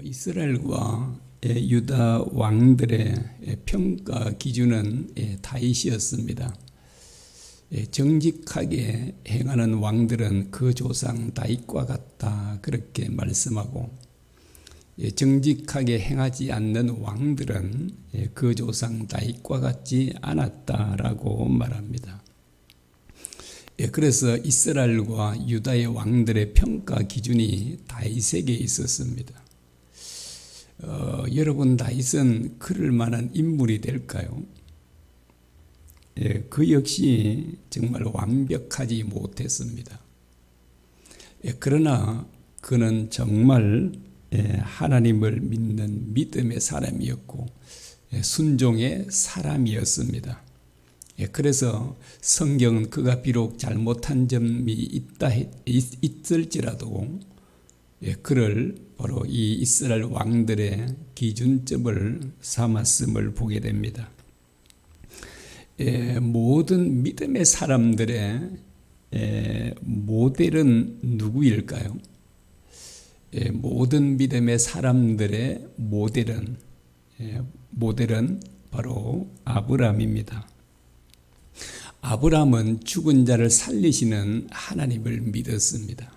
이스라엘과 유다 왕들의 평가 기준은 다윗이었습니다. 정직하게 행하는 왕들은 그 조상 다윗과 같다, 그렇게 말씀하고, 정직하게 행하지 않는 왕들은 그 조상 다윗과 같지 않았다라고 말합니다. 그래서 이스라엘과 유다의 왕들의 평가 기준이 다윗에게 있었습니다. 여러분, 다윗은 그럴 만한 인물이 될까요? 그 역시 정말 완벽하지 못했습니다. 그러나 그는 정말 하나님을 믿는 믿음의 사람이었고 순종의 사람이었습니다. 그래서 성경은 그가 비록 잘못한 점이 있을지라도 그를 바로 이 이스라엘 왕들의 기준점을 삼았음을 보게 됩니다. 모든 믿음의 사람들의 모델은 누구일까요? 모든 믿음의 사람들의 모델은 바로 아브라함입니다. 아브라함은 죽은 자를 살리시는 하나님을 믿었습니다.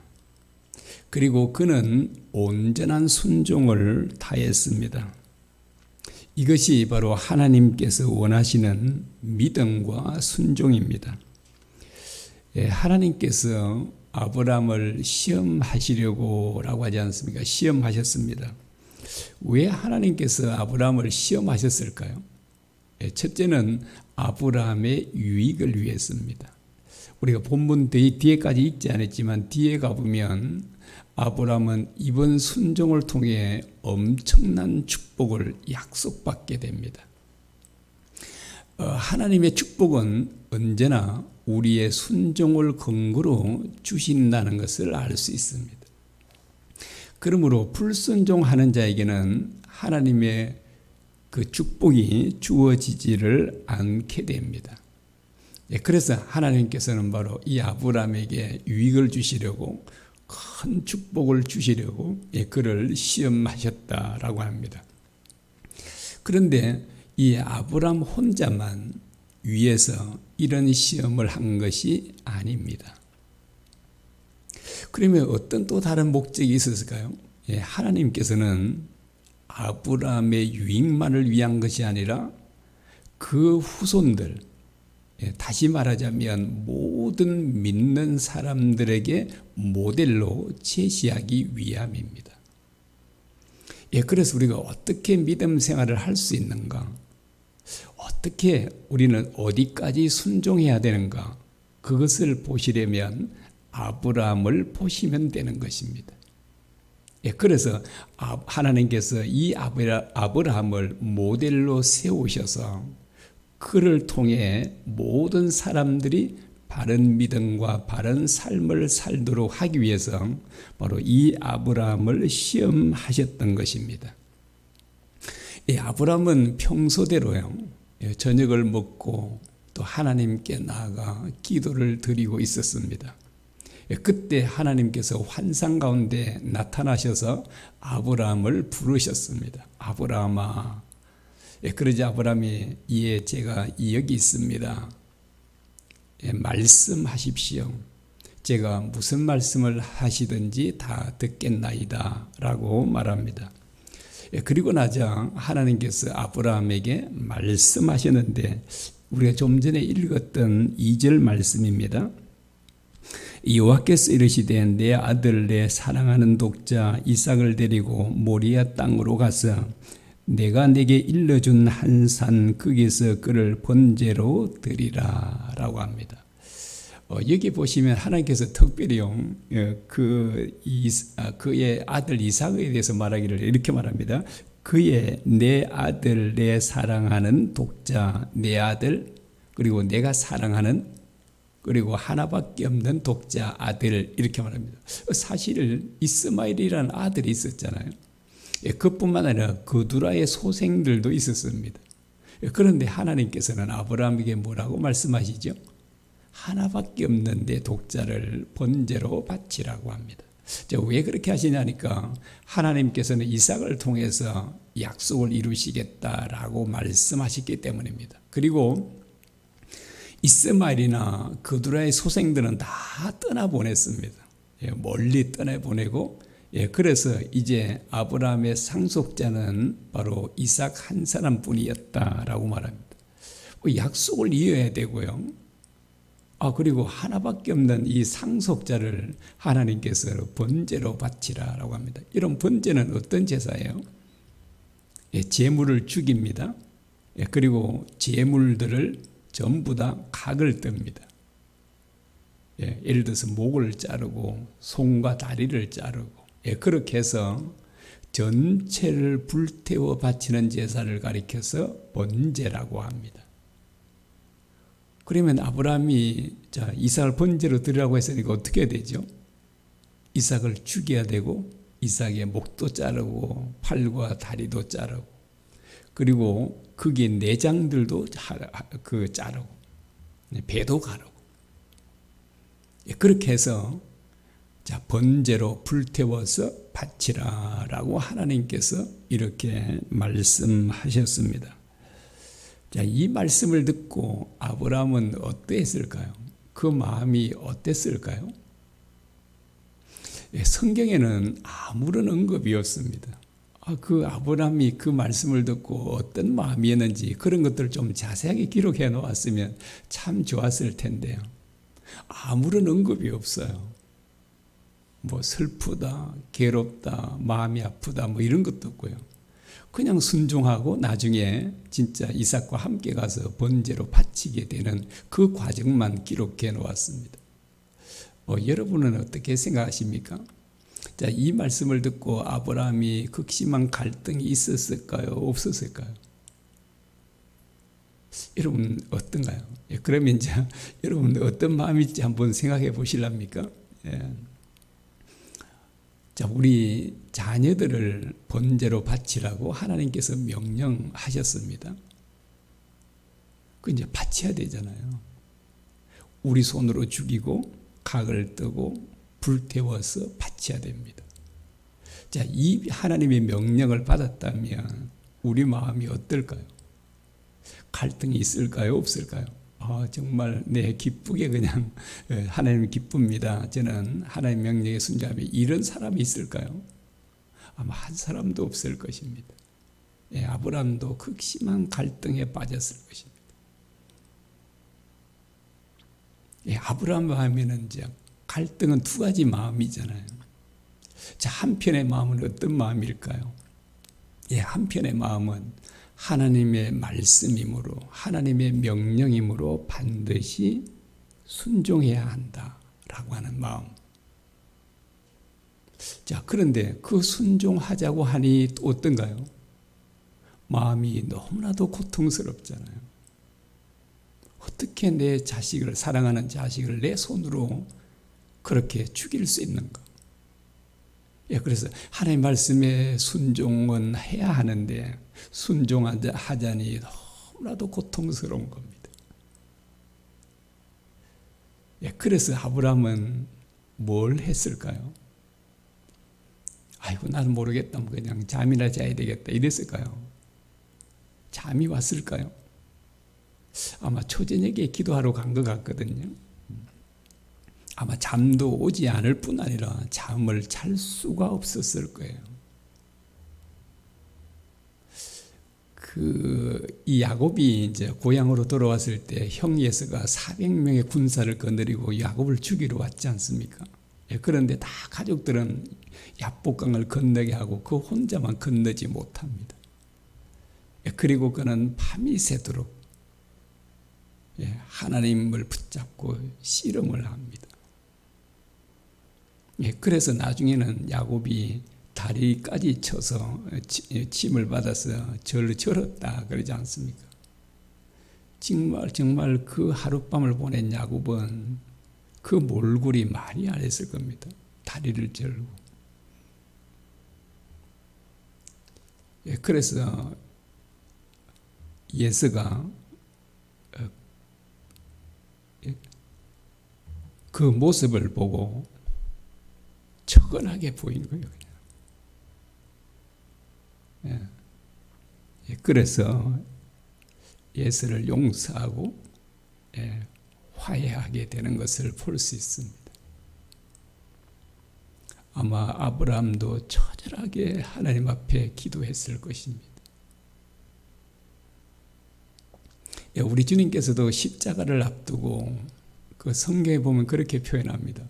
그리고 그는 온전한 순종을 다했습니다. 이것이 바로 하나님께서 원하시는 믿음과 순종입니다. 하나님께서 아브라함을 시험하시려고 라고 하지 않습니까? 시험하셨습니다. 왜 하나님께서 아브라함을 시험하셨을까요? 첫째는 아브라함의 유익을 위해서입니다. 우리가 본문 뒤에까지 읽지 않았지만 뒤에 가보면 아브라함은 이번 순종을 통해 엄청난 축복을 약속받게 됩니다. 하나님의 축복은 언제나 우리의 순종을 근거로 주신다는 것을 알 수 있습니다. 그러므로 불순종하는 자에게는 하나님의 그 축복이 주어지지를 않게 됩니다. 그래서 하나님께서는 바로 이 아브라함에게 유익을 주시려고 큰 축복을 주시려고 그를 시험하셨다라고 합니다. 그런데 이 아브라함 혼자만 위해서 이런 시험을 한 것이 아닙니다. 그러면 어떤 또 다른 목적이 있었을까요? 하나님께서는 아브라함의 유익만을 위한 것이 아니라 그 후손들, 다시 말하자면 모든 믿는 사람들에게 모델로 제시하기 위함입니다. 그래서 우리가 어떻게 믿음 생활을 할 수 있는가? 어떻게 우리는 어디까지 순종해야 되는가? 그것을 보시려면 아브라함을 보시면 되는 것입니다. 그래서 하나님께서 이 아브라함을 모델로 세우셔서 그를 통해 모든 사람들이 바른 믿음과 바른 삶을 살도록 하기 위해서 바로 이 아브라함을 시험하셨던 것입니다. 아브라함은 평소대로요, 저녁을 먹고 또 하나님께 나아가 기도를 드리고 있었습니다. 그때 하나님께서 환상 가운데 나타나셔서 아브라함을 부르셨습니다. 아브라함아. 그러자 아브라함이 제가 여기 있습니다. 말씀하십시오. 제가 무슨 말씀을 하시든지 다 듣겠나이다 라고 말합니다. 그리고 나자 하나님께서 아브라함에게 말씀하셨는데 우리가 좀 전에 읽었던 2절 말씀입니다. 여호와께서 이르시되 내 아들 내 사랑하는 독자 이삭을 데리고 모리아 땅으로 가서 내가 내게 일러준 한 산 거기서 그를 번제로 드리라 라고 합니다. 여기 보시면 하나님께서 특별히요, 그의 아들 이삭에 대해서 말하기를 이렇게 말합니다. 내 아들 내 사랑하는 독자 내 아들, 그리고 내가 사랑하는, 그리고 하나밖에 없는 독자 아들, 이렇게 말합니다. 사실 이스마엘이라는 아들이 있었잖아요. 그뿐만 아니라 그두라의 소생들도 있었습니다. 그런데 하나님께서는 아브라함에게 뭐라고 말씀하시죠? 하나밖에 없는 내 독자를 번제로 바치라고 합니다. 왜 그렇게 하시냐니까 하나님께서는 이삭을 통해서 약속을 이루시겠다라고 말씀하셨기 때문입니다. 그리고 이스마엘이나 그두라의 소생들은 다 떠나보냈습니다. 멀리 떠나보내고, 그래서 이제 아브라함의 상속자는 바로 이삭 한 사람뿐이었다라고 말합니다. 약속을 이어야 되고요. 그리고 하나밖에 없는 이 상속자를 하나님께서 번제로 바치라라고 합니다. 이런 번제는 어떤 제사예요? 제물을 죽입니다. 그리고 제물들을 전부 다 각을 뜹니다. 예를 들어서 목을 자르고 손과 다리를 자르고, 그렇게 해서 전체를 불태워 바치는 제사를 가리켜서 번제라고 합니다. 그러면 아브라함이 이삭을 번제로 드리라고 했으니까 어떻게 되죠? 이삭을 죽여야 되고, 이삭의 목도 자르고 팔과 다리도 자르고, 그리고 거기에 내장들도 자르고 배도 가르고, 그렇게 해서 번제로 불태워서 바치라라고 하나님께서 이렇게 말씀하셨습니다. 이 말씀을 듣고 아브라함은 어땠을까요? 그 마음이 어땠을까요? 성경에는 아무런 언급이 없습니다. 그 아브라함이 그 말씀을 듣고 어떤 마음이었는지 그런 것들을 좀 자세하게 기록해 놓았으면 참 좋았을 텐데요. 아무런 언급이 없어요. 슬프다, 괴롭다, 마음이 아프다, 이런 것도 없고요. 그냥 순종하고 나중에 진짜 이삭과 함께 가서 번제로 바치게 되는 그 과정만 기록해 놓았습니다. 여러분은 어떻게 생각하십니까? 이 말씀을 듣고 아브라함이 극심한 갈등이 있었을까요? 없었을까요? 여러분 어떤가요? 그러면 이제 여러분 어떤 마음일지 한번 생각해 보실랍니까? 우리 자녀들을 번제로 바치라고 하나님께서 명령하셨습니다. 그 이제 바쳐야 되잖아요. 우리 손으로 죽이고 각을 뜨고 불태워서 바쳐야 됩니다. 이 하나님의 명령을 받았다면 우리 마음이 어떨까요? 갈등이 있을까요? 없을까요? 정말 기쁘게 그냥 하나님 기쁩니다. 저는 하나님 명령에 순종하면, 이런 사람이 있을까요? 아마 한 사람도 없을 것입니다. 아브라함도 극심한 갈등에 빠졌을 것입니다. 아브라함 하면은 이제 갈등은 두 가지 마음이잖아요. 한편의 마음은 어떤 마음일까요? 한편의 마음은 하나님의 말씀이므로, 하나님의 명령이므로 반드시 순종해야 한다라고 하는 마음. 그런데 그 순종하자고 하니 또 어떤가요? 마음이 너무나도 고통스럽잖아요. 어떻게 내 자식을, 사랑하는 자식을 내 손으로 그렇게 죽일 수 있는가? 그래서 하나님 말씀에 순종은 해야 하는데 순종하자니 너무나도 고통스러운 겁니다. 그래서 아브라함은 뭘 했을까요? 나는 모르겠다, 그냥 잠이나 자야 되겠다 이랬을까요? 잠이 왔을까요? 아마 초저녁에 기도하러 간 것 같거든요. 아마 잠도 오지 않을 뿐 아니라 잠을 잘 수가 없었을 거예요. 이 야곱이 이제 고향으로 돌아왔을 때 형 예서가 400명의 군사를 거느리고 야곱을 죽이러 왔지 않습니까? 그런데 다 가족들은 야복강을 건너게 하고 그 혼자만 건너지 못합니다. 그리고 그는 밤이 새도록 하나님을 붙잡고 씨름을 합니다. 그래서 나중에는 야곱이 다리까지 쳐서 침을 받아서 절을 절었다 그러지 않습니까? 정말 그 하룻밤을 보낸 야곱은 그 몰골이 말이 안 했을 겁니다. 다리를 절고. 그래서 예서가 그 모습을 보고 뻔하게 보인 거예요. 그냥. 그래서 예수를 용서하고 화해하게 되는 것을 볼 수 있습니다. 아마 아브라함도 처절하게 하나님 앞에 기도했을 것입니다. 우리 주님께서도 십자가를 앞두고 그 성경에 보면 그렇게 표현합니다.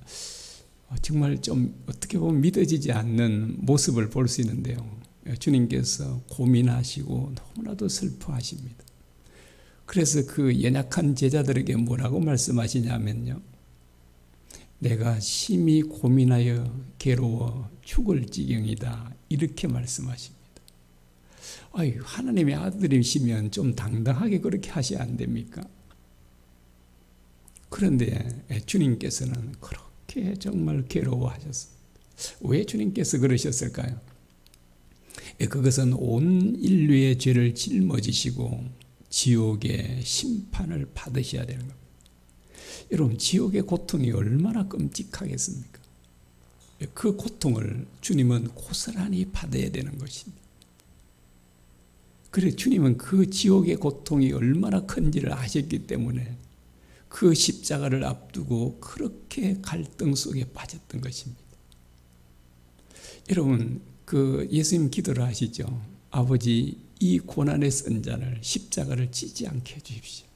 정말 좀 어떻게 보면 믿어지지 않는 모습을 볼 수 있는데요. 주님께서 고민하시고 너무나도 슬퍼하십니다. 그래서 그 연약한 제자들에게 뭐라고 말씀하시냐면요. 내가 심히 고민하여 괴로워 죽을 지경이다. 이렇게 말씀하십니다. 하나님의 아들이시면 좀 당당하게 그렇게 하셔야 안 됩니까? 그런데 주님께서는 그렇게 정말 괴로워하셨습니다. 왜 주님께서 그러셨을까요? 그것은 온 인류의 죄를 짊어지시고 지옥의 심판을 받으셔야 되는 겁니다. 여러분, 지옥의 고통이 얼마나 끔찍하겠습니까? 그 고통을 주님은 고스란히 받아야 되는 것입니다. 그래, 주님은 그 지옥의 고통이 얼마나 큰지를 아셨기 때문에 그 십자가를 앞두고 그렇게 갈등 속에 빠졌던 것입니다. 여러분, 그 예수님 기도를 하시죠. 아버지, 이 고난의 선잔을 십자가를 지지 않게 해주십시오.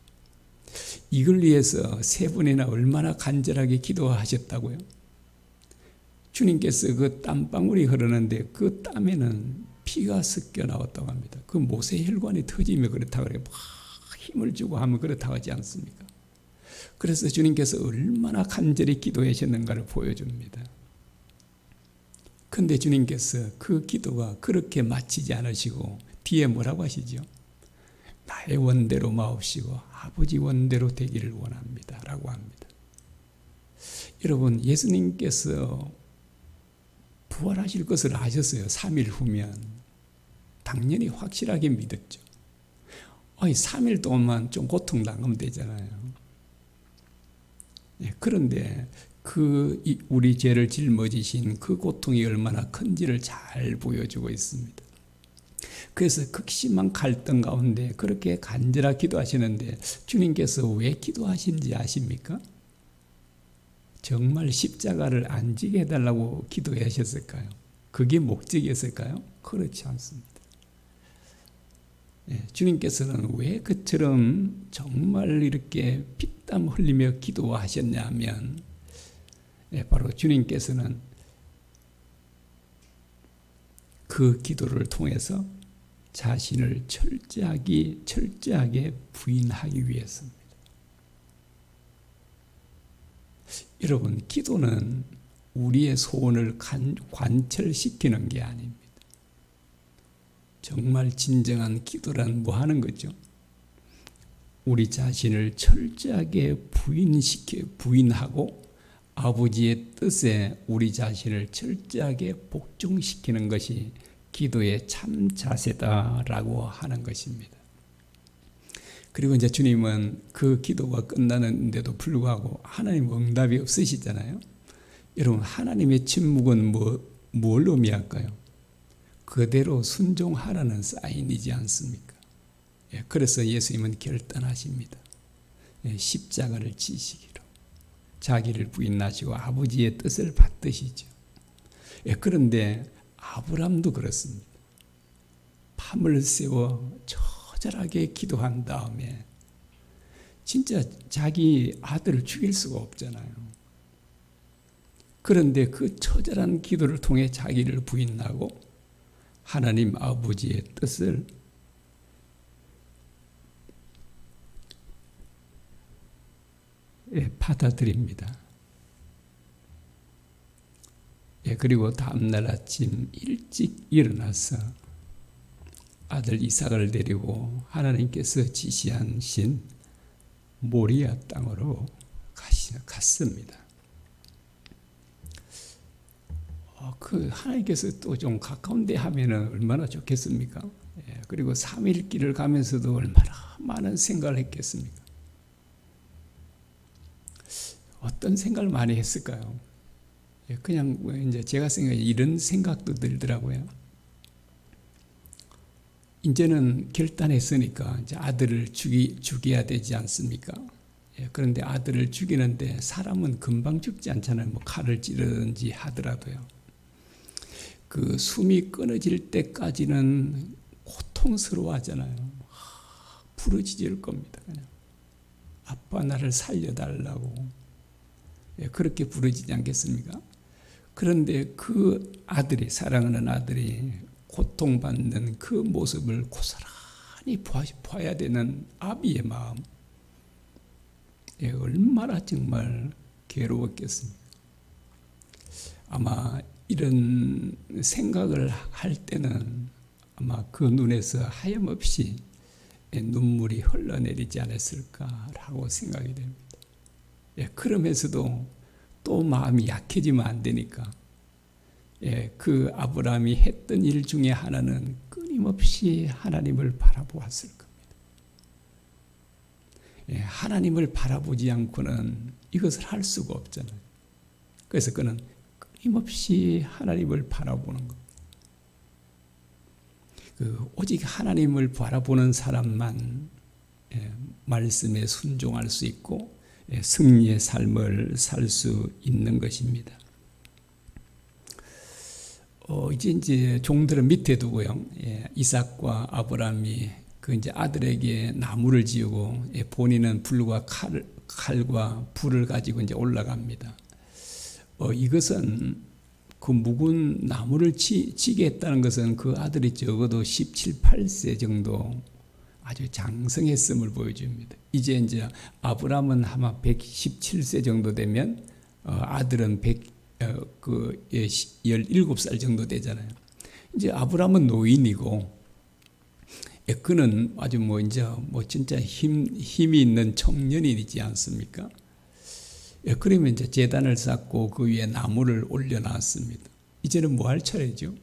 이걸 위해서 세 번이나 얼마나 간절하게 기도하셨다고요? 주님께서 그 땀방울이 흐르는데 그 땀에는 피가 섞여 나왔다고 합니다. 그 모세혈관이 터지면 그렇다고 그래요. 막 힘을 주고 하면 그렇다고 하지 않습니까? 그래서 주님께서 얼마나 간절히 기도하셨는가를 보여줍니다. 그런데 주님께서 그 기도가 그렇게 마치지 않으시고 뒤에 뭐라고 하시죠? 나의 원대로 마옵시고 아버지 원대로 되기를 원합니다 라고 합니다. 여러분, 예수님께서 부활하실 것을 아셨어요. 3일 후면. 당연히 확실하게 믿었죠. 3일 동안만 좀 고통당하면 되잖아요. 그런데 우리 죄를 짊어지신 그 고통이 얼마나 큰지를 잘 보여주고 있습니다. 그래서 극심한 갈등 가운데 그렇게 간절하게 기도하시는데 주님께서 왜 기도하신지 아십니까? 정말 십자가를 안 지게 해달라고 기도하셨을까요? 그게 목적이었을까요? 그렇지 않습니다. 주님께서는 왜 그처럼 정말 이렇게 피땀 흘리며 기도하셨냐면 바로 주님께서는 그 기도를 통해서 자신을 철저하게 부인하기 위해서입니다. 여러분, 기도는 우리의 소원을 관철시키는 게 아닙니다. 정말 진정한 기도란 뭐 하는 거죠? 우리 자신을 철저하게 부인하고 아버지의 뜻에 우리 자신을 철저하게 복종시키는 것이 기도의 참 자세다라고 하는 것입니다. 그리고 이제 주님은 그 기도가 끝나는데도 불구하고 하나님 응답이 없으시잖아요. 여러분, 하나님의 침묵은 뭘 의미할까요? 그대로 순종하라는 사인이지 않습니까? 그래서 예수님은 결단하십니다. 십자가를 지시기로 자기를 부인하시고 아버지의 뜻을 받드시죠. 그런데 아브라함도 그렇습니다. 밤을 새워 처절하게 기도한 다음에 진짜 자기 아들을 죽일 수가 없잖아요. 그런데 그 처절한 기도를 통해 자기를 부인하고 하나님 아버지의 뜻을 받아들입니다. 그리고 다음날 아침 일찍 일어나서 아들 이삭을 데리고 하나님께서 지시하신 모리아 땅으로 갔습니다. 그 하나님께서 또 좀 가까운 데 하면은 얼마나 좋겠습니까? 그리고 3일 길을 가면서도 얼마나 많은 생각을 했겠습니까? 어떤 생각을 많이 했을까요? 그냥 이제 제가 생각에 이런 생각도 들더라고요. 이제는 결단했으니까 이제 아들을 죽여야 되지 않습니까? 그런데 아들을 죽이는데 사람은 금방 죽지 않잖아요. 뭐 칼을 찌르든지 하더라도요. 그 숨이 끊어질 때까지는 고통스러워하잖아요. 부르짖을 겁니다. 그냥 아빠 나를 살려달라고 그렇게 부르짖지 않겠습니까? 그런데 그 아들이 사랑하는 아들이 고통받는 그 모습을 고스란히 봐야 되는 아비의 마음 얼마나 정말 괴로웠겠습니까? 아마 이런 생각을 할 때는 아마 그 눈에서 하염없이 눈물이 흘러내리지 않았을까라고 생각이 됩니다. 그러면서도 또 마음이 약해지면 안 되니까 그 아브라함이 했던 일 중에 하나는 끊임없이 하나님을 바라보았을 겁니다. 하나님을 바라보지 않고는 이것을 할 수가 없잖아요. 그래서 그는 끊임없이 하나님을 바라보는 것. 오직 하나님을 바라보는 사람만 말씀에 순종할 수 있고 승리의 삶을 살 수 있는 것입니다. 이제 종들은 밑에 두고요. 이삭과 아브라함이 그 이제 아들에게 나무를 지우고 본인은 불과 칼과 불을 가지고 이제 올라갑니다. 이것은 그 묵은 나무를 지게 했다는 것은 그 아들이 적어도 17, 18세 정도 아주 장성했음을 보여줍니다. 이제 아브라함은 아마 117세 정도 되면 아들은 17살 정도 되잖아요. 이제 아브라함은 노인이고 그는 아주 진짜 힘이 있는 청년이지 않습니까? 그러면 이제 제단을 쌓고 그 위에 나무를 올려놨습니다. 이제는 뭐 할 차례죠?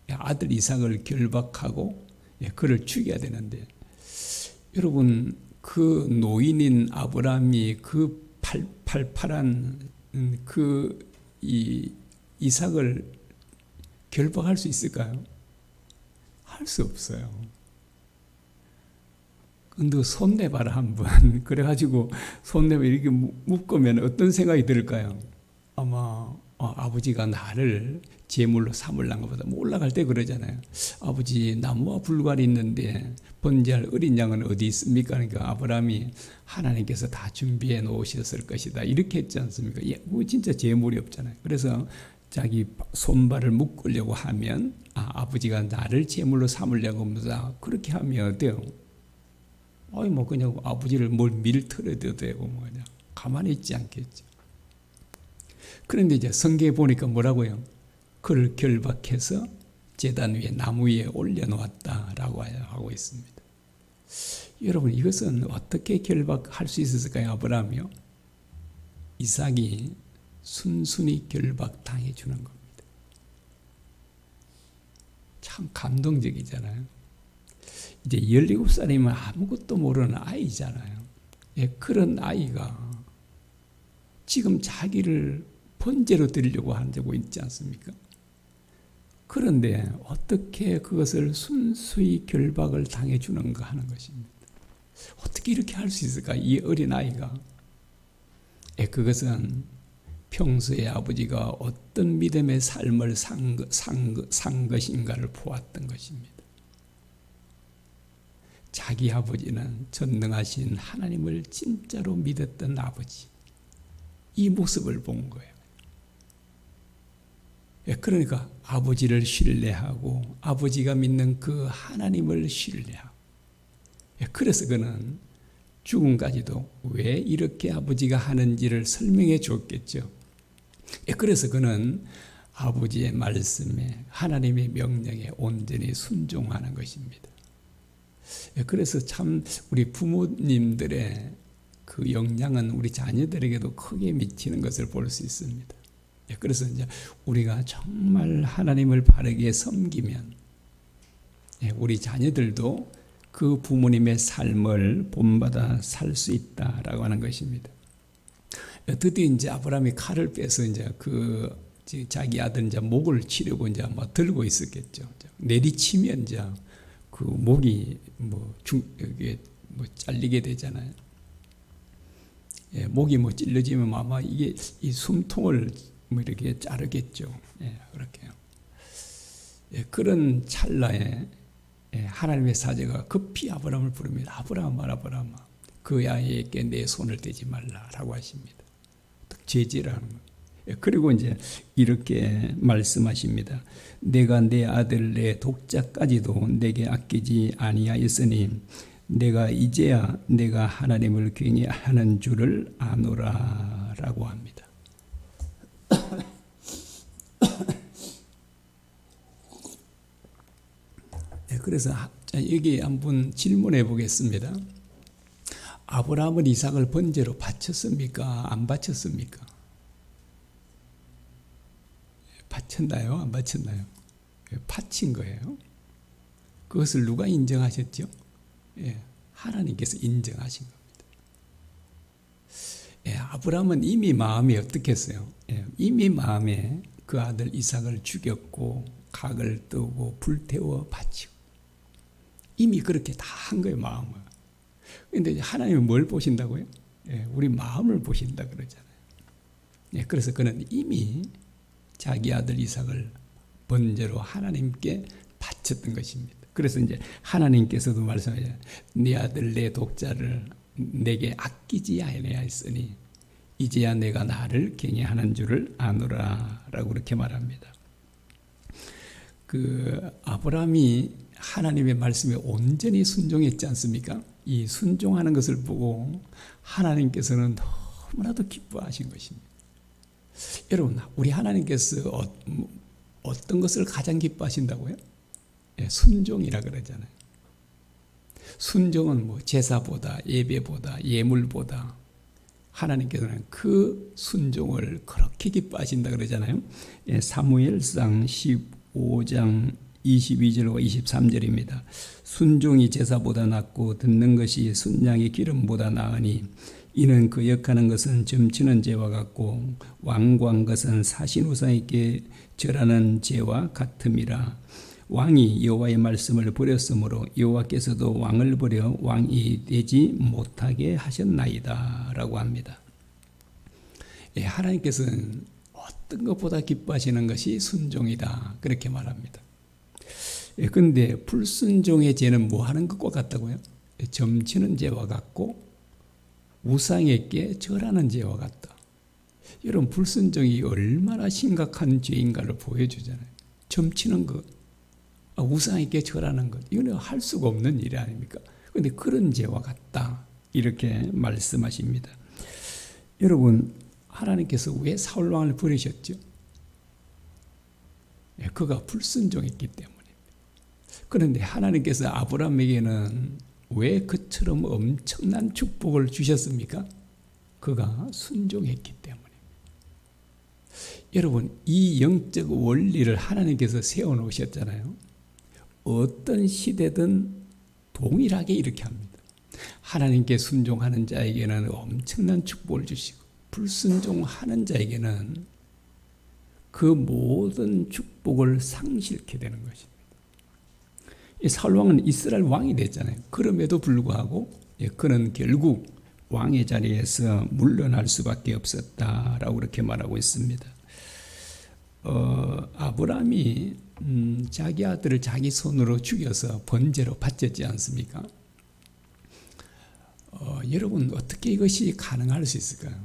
아들 이삭을 결박하고 그를 죽여야 되는데 여러분 그 노인인 아브라함이 그 팔팔한 이삭을 결박할 수 있을까요? 할 수 없어요. 근데 손 내봐라 한번. 그래가지고 손 내봐 이렇게 묶으면 어떤 생각이 들까요? 아마 아버지가 나를 제물로 삼으려는 것보다 올라갈 때 그러잖아요. 아버지 나무와 불갈이 있는데 번제할 어린 양은 어디 있습니까? 그러니까 아브라함이 하나님께서 다 준비해 놓으셨을 것이다 이렇게 했지 않습니까? 그거 진짜 제물이 없잖아요. 그래서 자기 손발을 묶으려고 하면 아버지가 나를 제물로 삼으려고 합니다. 그렇게 하면 어때요? 그냥 아버지를 뭘 밀어뜯어도 되고 그냥 가만히 있지 않겠죠. 그런데 이제 성경에 보니까 뭐라고요? 그를 결박해서 제단 위에 나무 위에 올려놓았다라고 하고 있습니다. 여러분 이것은 어떻게 결박할 수 있었을까요? 아브라함이요? 이삭이 순순히 결박당해 주는 겁니다. 참 감동적이잖아요. 이제 17살이면 아무것도 모르는 아이잖아요. 그런 아이가 지금 자기를 번제로 드리려고 하고 있지 않습니까? 그런데 어떻게 그것을 순수히 결박을 당해주는가 하는 것입니다. 어떻게 이렇게 할 수 있을까? 이 어린 아이가. 그것은 평소에 아버지가 어떤 믿음의 삶을 산 것인가를 보았던 것입니다. 자기 아버지는 전능하신 하나님을 진짜로 믿었던 아버지. 이 모습을 본 거예요. 그러니까 아버지를 신뢰하고 아버지가 믿는 그 하나님을 신뢰하고 그래서 그는 죽음까지도 왜 이렇게 아버지가 하는지를 설명해 줬겠죠. 그래서 그는 아버지의 말씀에 하나님의 명령에 온전히 순종하는 것입니다. 그래서 참 우리 부모님들의 그 영향은 우리 자녀들에게도 크게 미치는 것을 볼 수 있습니다. 그래서 이제 우리가 정말 하나님을 바르게 섬기면 우리 자녀들도 그 부모님의 삶을 본받아 살 수 있다라고 하는 것입니다. 드디어 이제 아브라함이 칼을 빼서 이제 그 자기 아들 이제 목을 치려고 이제 막 들고 있었겠죠. 내리치면 이제 그 목이 이게 잘리게 되잖아요. 예, 목이 찔러지면 아마 이게 이 숨통을 이렇게 자르겠죠. 예, 그렇게요. 예, 그런 찰나에 하나님의 사자가 급히 아브라함을 부릅니다. 아브라함아, 그 아이에게 내 손을 대지 말라라고 하십니다. 제지를 하는 거예요. 그리고 이제 이렇게 말씀하십니다. 내가 내 아들 내 독자까지도 내게 아끼지 아니하였으니 내가 이제야 내가 하나님을 괜히 하는 줄을 아노라라고 합니다. 그래서 여기 한번 질문해 보겠습니다. 아브라함은 이삭을 번제로 바쳤습니까? 안 바쳤습니까? 바쳤나요? 안 바쳤나요? 바친 거예요. 그것을 누가 인정하셨죠? 하나님께서 인정하신 겁니다. 아브라함은 이미 마음이 어떻겠어요? 이미 마음에 그 아들 이삭을 죽였고 각을 뜨고 불태워 바치고 이미 그렇게 다 한 거예요, 마음을. 그런데 하나님은 뭘 보신다고요? 우리 마음을 보신다 그러잖아요. 그래서 그는 이미 자기 아들 이삭을 번제로 하나님께 바쳤던 것입니다. 그래서 이제 하나님께서도 말씀하셔요. 네 아들 내 독자를 내게 아끼지 아니하였으니 이제야 내가 나를 경외하는 줄을 아노라라고 그렇게 말합니다. 그 아브라함이 하나님의 말씀에 온전히 순종했지 않습니까? 이 순종하는 것을 보고 하나님께서는 너무나도 기뻐하신 것입니다. 여러분, 우리 하나님께서 어떤 것을 가장 기뻐하신다고요? 순종이라 그러잖아요. 순종은 제사보다 예배보다 예물보다 하나님께서는 그 순종을 그렇게 기뻐하신다 그러잖아요. 사무엘상 15장 22절과 23절입니다. 순종이 제사보다 낫고 듣는 것이 순양의 기름보다 나으니 이는 거역하는 것은 점치는 죄와 같고 완고한 것은 사신 우상에게 절하는 죄와 같음이라. 왕이 여호와의 말씀을 버렸으므로 여호와께서도 왕을 버려 왕이 되지 못하게 하셨나이다 라고 합니다. 하나님께서는 어떤 것보다 기뻐하시는 것이 순종이다 그렇게 말합니다. 그런데 불순종의 죄는 뭐 하는 것과 같다고요? 점치는 죄와 같고 우상에게 절하는 죄와 같다. 여러분, 불순종이 얼마나 심각한 죄인가를 보여주잖아요. 점치는 것, 우상에게 절하는 것, 이거는 할 수가 없는 일 아닙니까? 그런데 그런 죄와 같다 이렇게 말씀하십니다. 여러분, 하나님께서 왜 사울 왕을 부르셨죠? 그가 불순종했기 때문입니다. 그런데 하나님께서 아브라함에게는 왜 그처럼 엄청난 축복을 주셨습니까? 그가 순종했기 때문입니다. 여러분, 이 영적 원리를 하나님께서 세워놓으셨잖아요. 어떤 시대든 동일하게 이렇게 합니다. 하나님께 순종하는 자에게는 엄청난 축복을 주시고 불순종하는 자에게는 그 모든 축복을 상실케 되는 것입니다. 사울 왕은 이스라엘 왕이 됐잖아요. 그럼에도 불구하고 그는 결국 왕의 자리에서 물러날 수밖에 없었다라고 그렇게 말하고 있습니다. 아브라함이 자기 아들을 자기 손으로 죽여서 번제로 바쳤지 않습니까? 여러분, 어떻게 이것이 가능할 수 있을까요?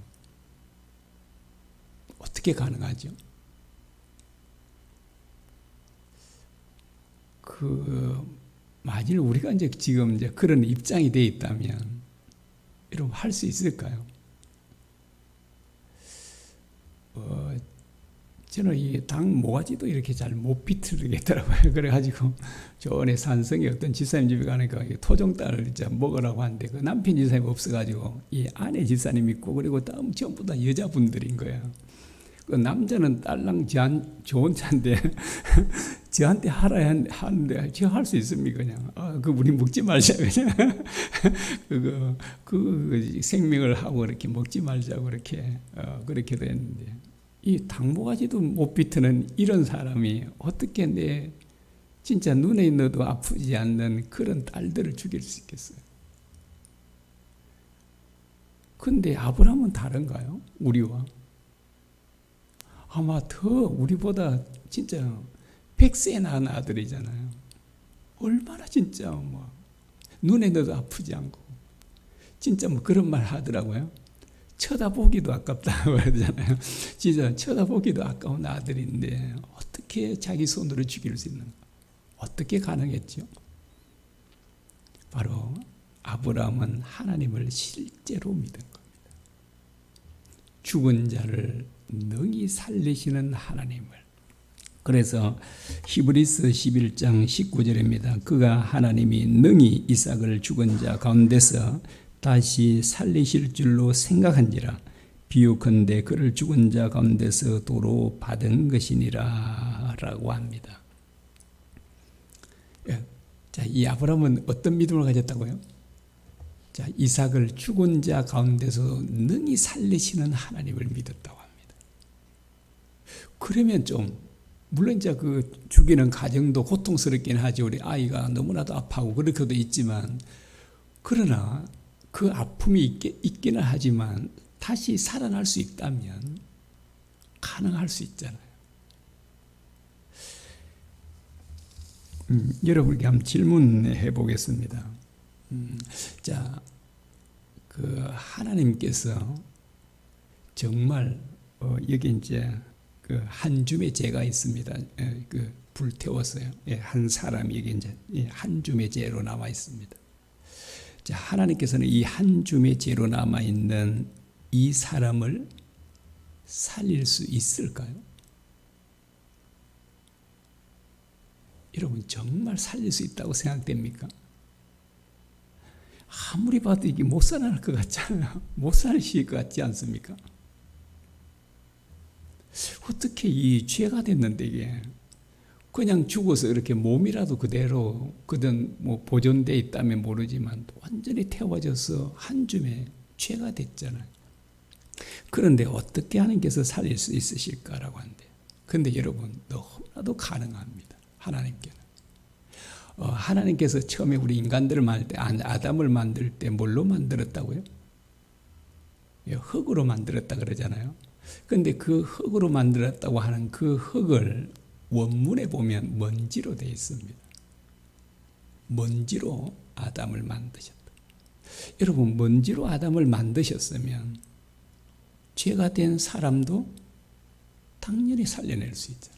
어떻게 가능하죠? 만일 우리가 지금 그런 입장이 돼 있다면 여러분, 할 수 있을까요? 저는 이 당 모가지도 이렇게 잘 못 비틀겠더라고요. 그래가지고 전에 산성에 어떤 지사님 집에 가니까 토종닭을 먹으라고 하는데 그 남편 지사님 없어가지고 이 아내 지사님 있고 그리고 다음 전부 다 여자분들인 거예요. 그 남자는 딸랑 좋은 차인데 저한테 하라 하는데 제가 할 수 있습니까? 그냥 우리 먹지 말자 그냥 그 생명을 하고 그렇게 먹지 말자고 그렇게 됐는데 이 당모가지도 못 비트는 이런 사람이 어떻게 내 진짜 눈에 넣어도 아프지 않는 그런 딸들을 죽일 수 있겠어요? 근데 아브라함은 다른가요? 우리와? 아마 더 우리보다 진짜 100세 낳은 아들이잖아요. 얼마나 진짜 뭐 눈에 넣어도 아프지 않고 진짜 뭐 그런 말 하더라고요. 쳐다보기도 아깝다고 그러잖아요. 진짜 쳐다보기도 아까운 아들인데 어떻게 자기 손으로 죽일 수 있는가? 어떻게 가능했죠? 바로 아브라함은 하나님을 실제로 믿은 겁니다. 죽은 자를 능히 살리시는 하나님을. 그래서 히브리서 11장 19절입니다. 그가 하나님이 능히 이삭을 죽은 자 가운데서 다시 살리실 줄로 생각한지라 비유컨대 그를 죽은 자 가운데서 도로 받은 것이니라 라고 합니다. 자, 이 아브라함은 어떤 믿음을 가졌다고요? 자, 이삭을 죽은 자 가운데서 능히 살리시는 하나님을 믿었다고 합니다. 그러면 좀 물론 이제 그 죽이는 과정도 고통스럽긴 하지. 우리 아이가 너무나도 아파하고 그렇게도 있지만 그러나 그 아픔이 있기는 하지만 다시 살아날 수 있다면 가능할 수 있잖아요. 여러분께 한번 질문해 보겠습니다. 자, 그 하나님께서 정말 여기 이제 그 한 줌의 죄가 있습니다. 그 불태웠어요. 한 사람이 여기 이제 한 줌의 죄로 남아 있습니다. 자, 하나님께서는 이 한 줌의 죄로 남아 있는 이 사람을 살릴 수 있을까요? 여러분 정말 살릴 수 있다고 생각됩니까? 아무리 봐도 이게 못 살아날 것 같잖아요. 못 살실 것 같지 않습니까? 어떻게 이 죄가 됐는데 이게 그냥 죽어서 이렇게 몸이라도 그대로 그든 뭐 보존돼 있다면 모르지만 완전히 태워져서 한 줌의 죄가 됐잖아요. 그런데 어떻게 하나님께서 살릴 수 있으실까라고 하는데, 근데 여러분 너무나도 가능합니다. 하나님께는. 하나님께서 처음에 우리 인간들을 만들 때 아담을 만들 때 뭘로 만들었다고요? 흙으로 만들었다 그러잖아요. 근데 그 흙으로 만들었다고 하는 그 흙을 원문에 보면 먼지로 되어 있습니다. 먼지로 아담을 만드셨다. 여러분 먼지로 아담을 만드셨으면 죄가 된 사람도 당연히 살려낼 수 있잖아요.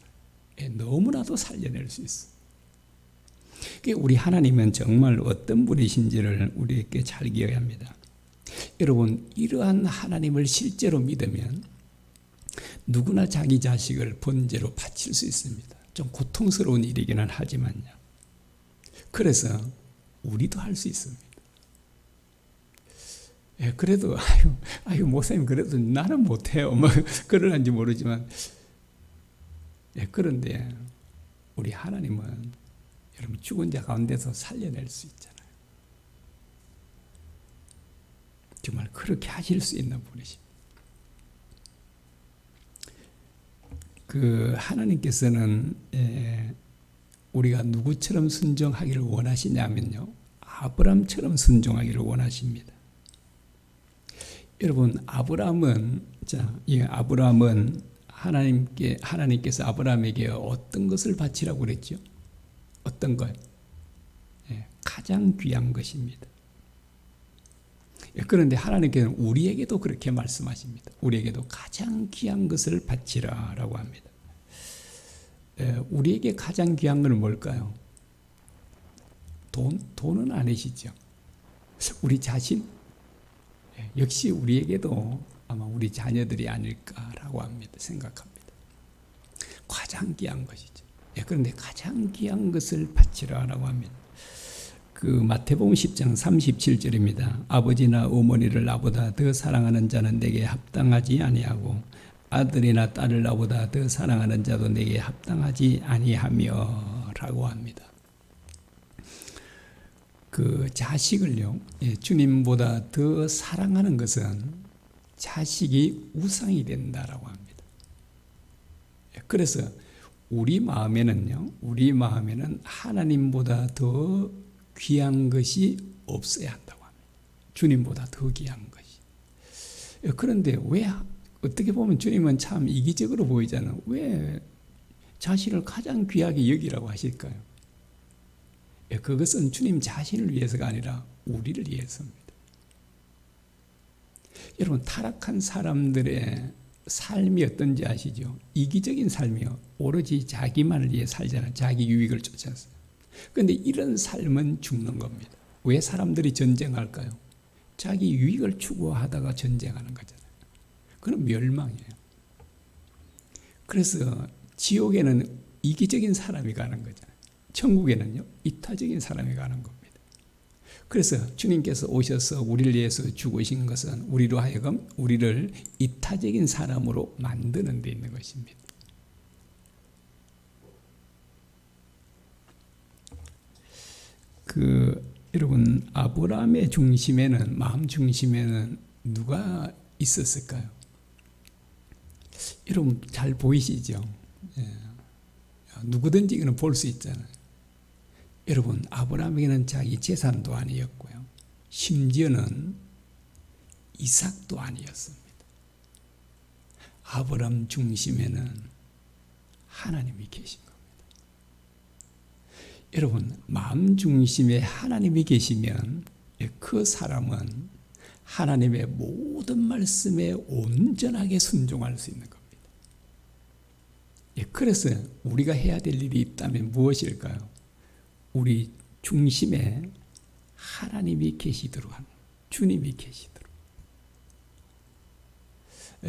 너무나도 살려낼 수 있어. 우리 하나님은 정말 어떤 분이신지를 우리에게 잘 기억해야 합니다. 여러분 이러한 하나님을 실제로 믿으면 누구나 자기 자식을 번제로 바칠 수 있습니다. 좀 고통스러운 일이기는 하지만요. 그래서 우리도 할 수 있습니다. 그래도 아유 목사님 그래도 나는 못해요. 뭐 그러는지 모르지만 그런데 우리 하나님은 여러분 죽은 자 가운데서 살려낼 수 있잖아요. 정말 그렇게 하실 수 있는 분이십니다. 그 하나님께서는 우리가 누구처럼 순종하기를 원하시냐면요, 아브라함처럼 순종하기를 원하십니다. 여러분 아브라함은 이 아브라함은 하나님께서 아브라함에게 어떤 것을 바치라고 그랬죠? 어떤 것? 가장 귀한 것입니다. 그런데 하나님께서는 우리에게도 그렇게 말씀하십니다. 우리에게도 가장 귀한 것을 바치라라고 합니다. 우리에게 가장 귀한 건 뭘까요? 돈은 아니시죠. 우리 자신, 역시 우리에게도 아마 우리 자녀들이 아닐까라고 합니다. 생각합니다. 가장 귀한 것이죠. 그런데 가장 귀한 것을 바치라라고 합니다. 그 마태복음 10장 37절입니다. 아버지나 어머니를 나보다 더 사랑하는 자는 내게 합당하지 아니하고 아들이나 딸을 나보다 더 사랑하는 자도 내게 합당하지 아니하며 라고 합니다. 그 자식을요, 주님보다 더 사랑하는 것은 자식이 우상이 된다라고 합니다. 그래서 우리 마음에는 하나님보다 더 귀한 것이 없어야 한다고 합니다. 주님보다 더 귀한 것이. 그런데 왜 어떻게 보면 주님은 참 이기적으로 보이잖아요. 왜 자신을 가장 귀하게 여기라고 하실까요? 그것은 주님 자신을 위해서가 아니라 우리를 위해서입니다. 여러분, 타락한 사람들의 삶이 어떤지 아시죠? 이기적인 삶이요. 오로지 자기만을 위해 살잖아요. 자기 유익을 쫓아서. 그런데 이런 삶은 죽는 겁니다. 왜 사람들이 전쟁할까요? 자기 유익을 추구하다가 전쟁하는 거잖아요. 그럼 멸망이에요. 그래서 지옥에는 이기적인 사람이 가는 거잖아요. 천국에는요, 이타적인 사람이 가는 겁니다. 그래서 주님께서 오셔서 우리를 위해서 죽으신 것은 우리로 하여금 우리를 이타적인 사람으로 만드는 데 있는 것입니다. 여러분, 아브라함의 중심에는, 마음 중심에는 누가 있었을까요? 여러분 잘 보이시죠? 예. 누구든지 이거는 볼 수 있잖아요. 여러분, 아브라함에게는 자기 재산도 아니었고요. 심지어는 이삭도 아니었습니다. 아브라함 중심에는 하나님이 계신 겁니다. 여러분, 마음 중심에 하나님이 계시면 그 사람은 하나님의 모든 말씀에 온전하게 순종할 수 있는 겁니다. 그래서 우리가 해야 될 일이 있다면 무엇일까요? 우리 중심에 하나님이 계시도록 하는, 주님이 계시도록.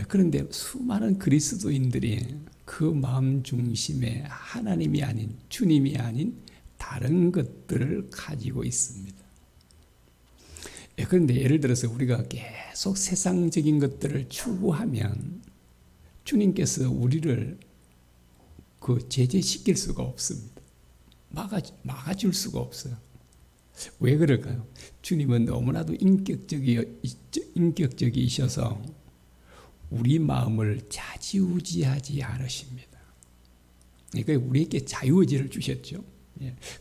그런데 수많은 그리스도인들이 그 마음 중심에 하나님이 아닌, 주님이 아닌 다른 것들을 가지고 있습니다. 그런데 예를 들어서 우리가 계속 세상적인 것들을 추구하면 주님께서 우리를 제재시킬 수가 없습니다. 막아줄 수가 없어요. 왜 그럴까요? 주님은 너무나도 인격적이셔서 우리 마음을 좌지우지하지 않으십니다. 그러니까 우리에게 자유의지를 주셨죠.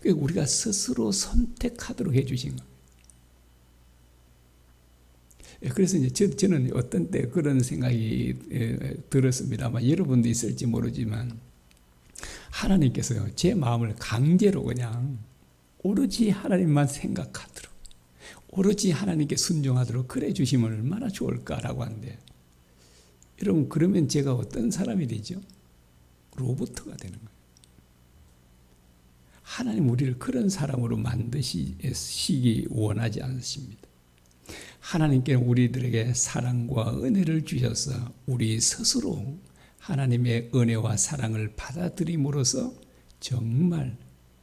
그러니까 우리가 스스로 선택하도록 해주신 겁니다. 그래서 이제 저는 어떤 때 그런 생각이 들었습니다만 여러분도 있을지 모르지만 하나님께서요, 제 마음을 강제로 그냥 오로지 하나님만 생각하도록, 오로지 하나님께 순종하도록 그래 주시면 얼마나 좋을까라고 하는데, 여러분, 그러면 제가 어떤 사람이 되죠? 로봇가 되는 거예요. 하나님 우리를 그런 사람으로 만드시기 원하지 않으십니다. 하나님께는 우리들에게 사랑과 은혜를 주셔서 우리 스스로 하나님의 은혜와 사랑을 받아들임으로써 정말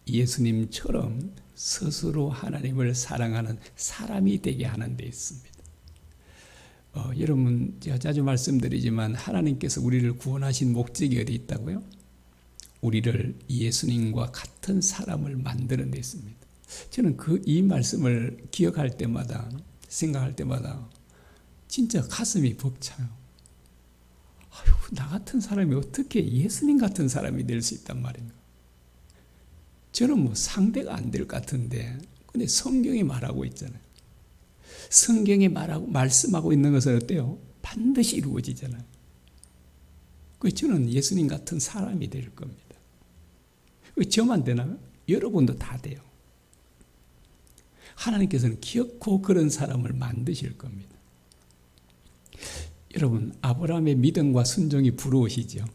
예수님처럼 스스로 하나님을 사랑하는 사람이 되게 하는 데 있습니다. 여러분, 제가 자주 말씀드리지만 하나님께서 우리를 구원하신 목적이 어디 있다고요? 우리를 예수님과 같은 사람을 만드는 데 있습니다. 저는 이 말씀을 기억할 때마다, 생각할 때마다 진짜 가슴이 벅차요. 나 같은 사람이 어떻게 예수님 같은 사람이 될 수 있단 말인가? 저는 상대가 안 될 것 같은데, 근데 성경이 말하고 있잖아요. 성경이 말씀하고 있는 것은 어때요? 반드시 이루어지잖아요. 그래서 저는 예수님 같은 사람이 될 겁니다. 저만 되나요? 여러분도 다 돼요. 하나님께서는 기어코 그런 사람을 만드실 겁니다. 여러분, 아브라함의 믿음과 순종이 부러우시죠?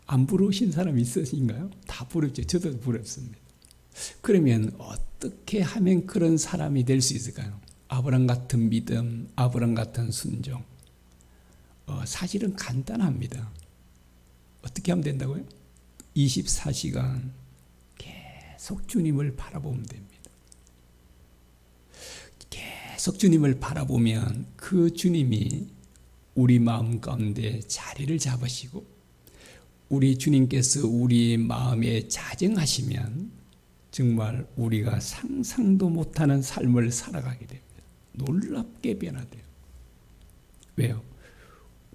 안 부러우신 사람 있으신가요? 다 부럽죠. 저도 부럽습니다. 그러면 어떻게 하면 그런 사람이 될 수 있을까요? 아브라함 같은 믿음, 아브라함 같은 순종. 사실은 간단합니다. 어떻게 하면 된다고요? 24시간 계속 주님을 바라보면 됩니다. 계속 주님을 바라보면 그 주님이 우리 마음 가운데 자리를 잡으시고 우리 주님께서 우리 마음에 자정하시면 정말 우리가 상상도 못하는 삶을 살아가게 됩니다. 놀랍게 변화돼요. 왜요?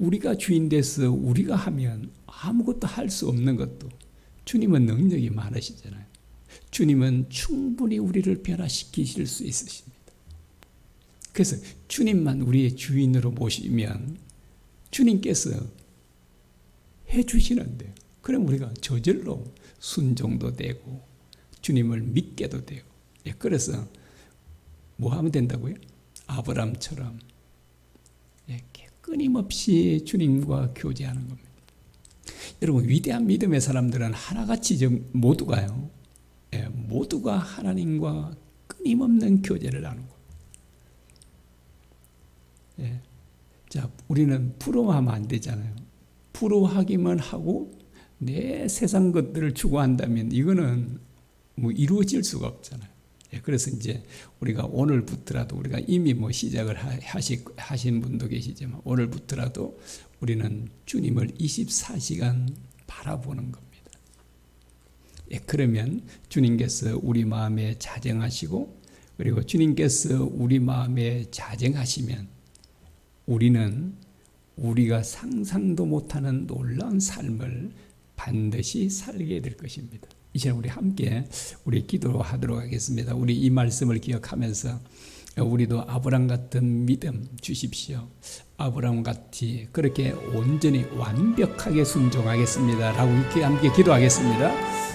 우리가 주인 돼서 우리가 하면 아무것도 할 수 없는 것도 주님은 능력이 많으시잖아요. 주님은 충분히 우리를 변화시키실 수 있으십니다. 그래서 주님만 우리의 주인으로 모시면 주님께서 해주시는데, 그럼 우리가 저절로 순종도 되고 주님을 믿게도 되고. 그래서 뭐 하면 된다고요? 아브라함처럼 끊임없이 주님과 교제하는 겁니다. 여러분, 위대한 믿음의 사람들은 하나같이 모두가요, 모두가 하나님과 끊임없는 교제를 하는 거예요. 자, 우리는 부러워하면 안 되잖아요. 부러워하기만 하고 내 세상 것들을 추구한다면 이거는 뭐 이루어질 수가 없잖아요. 그래서 이제 우리가 오늘부터라도, 우리가 이미 뭐 시작을 하신 분도 계시지만 오늘부터라도 우리는 주님을 24시간 바라보는 겁니다. 그러면 주님께서 우리 마음에 자정하시고, 그리고 주님께서 우리 마음에 자정하시면 우리는 우리가 상상도 못하는 놀라운 삶을 반드시 살게 될 것입니다. 이 시간 우리 함께 우리 기도하도록 하겠습니다. 우리 이 말씀을 기억하면서 우리도 아브라함 같은 믿음 주십시오. 아브라함 같이 그렇게 온전히 완벽하게 순종하겠습니다 라고 이렇게 함께 기도하겠습니다.